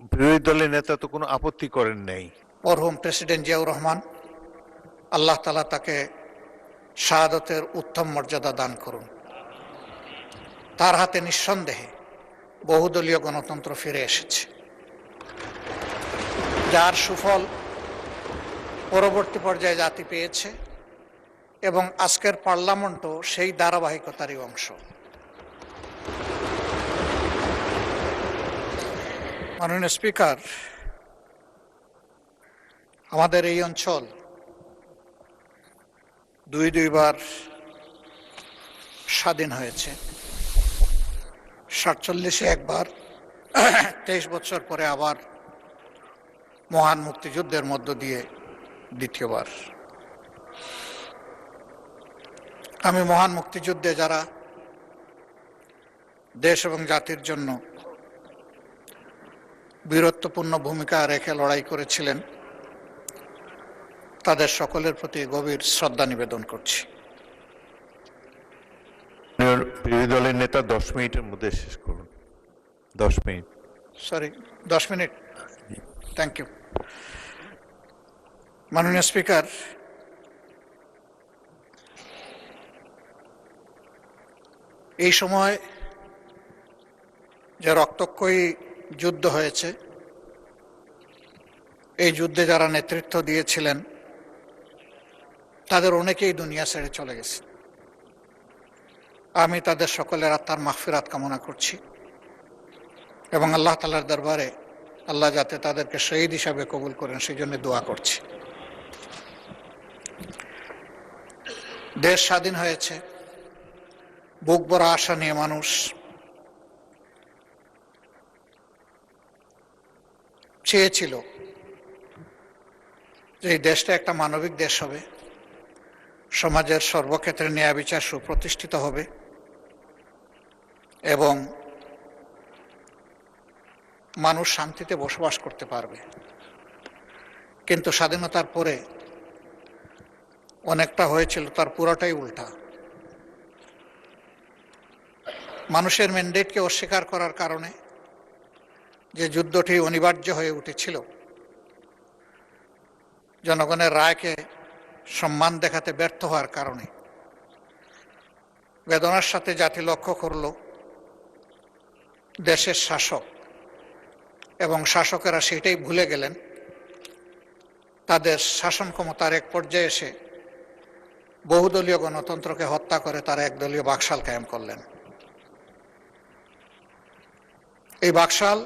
বিরোধী দলের নেতা তো কোনো আপত্তি করেন নাই। মরহুম প্রেসিডেন্ট জিয়াউর রহমান, আল্লাহ তাআলা তাকে শাহাদতের উত্তম মর্যাদা দান করুন। তার হাতে নিঃসন্দেহে বহুদলীয় গণতন্ত্র ফিরে এসেছে, যার সুফল পরবর্তী পর্যায়ে জাতি পেয়েছে এবং আজকের পার্লামেন্টও সেই ধারাবাহিকতারই অংশ। মাননীয় স্পিকার, আমাদের এই অঞ্চল দুইবার স্বাধীন হয়েছে। 47-এ একবার, 23 বছর পরে আবার মহান মুক্তিযুদ্ধের মধ্য দিয়ে দ্বিতীয়বার। আমি মহান মুক্তিযুদ্ধে যারা দেশ এবং জাতির জন্য বীরত্বপূর্ণ ভূমিকা রেখে লড়াই করেছিলেন, তাদের সকলের প্রতি গভীর শ্রদ্ধা নিবেদন করছি। বিরোধী দলের নেতা 10 মিনিটের মধ্যে শেষ করুন। 10 minute. Sorry, 10 minute. Thank you. মাননীয় স্পিকার, এই সময় যে রক্তক্ষয়ী যুদ্ধ হয়েছে, এই যুদ্ধে যারা নেতৃত্ব দিয়েছিলেন তাদের অনেকেই দুনিয়া ছেড়ে চলে গেছে। আমি তাদের সকলের আত্মার মাগফিরাত কামনা করছি এবং আল্লাহ তাআলার দরবারে আল্লাহ যাতে তাদেরকে শহীদ হিসাবে কবুল করেন সেই জন্য দোয়া করছি। দেশ স্বাধীন হয়েছে, বুক ভরা আশা নিয়ে মানুষ চেয়েছিল যে এই দেশটা একটা মানবিক দেশ হবে, সমাজের সর্বক্ষেত্রে ন্যায় বিচার সুপ্রতিষ্ঠিত হবে এবং মানুষ শান্তিতে বসবাস করতে পারবে। কিন্তু স্বাধীনতার পরে অনেকটা হয়েছিল তার পুরোটাই উল্টা। মানুষের ম্যান্ডেটকে অস্বীকার করার কারণে যে যুদ্ধটি অনিবার্য হয়ে উঠেছিল, জনগণের রায়কে সম্মান দেখাতে ব্যর্থ হওয়ার কারণে বেদনার সাথে জাতি লক্ষ্য করল দেশের শাসক এবং শাসকেরা সেটাই ভুলে গেলেন। তাদের শাসন ক্ষমতার এক পর্যায়ে এসে বহুদলীয় গণতন্ত্রকে হত্যা করে তারা একদলীয় বাকশাল কায়েম করলেন। এই বাকশাল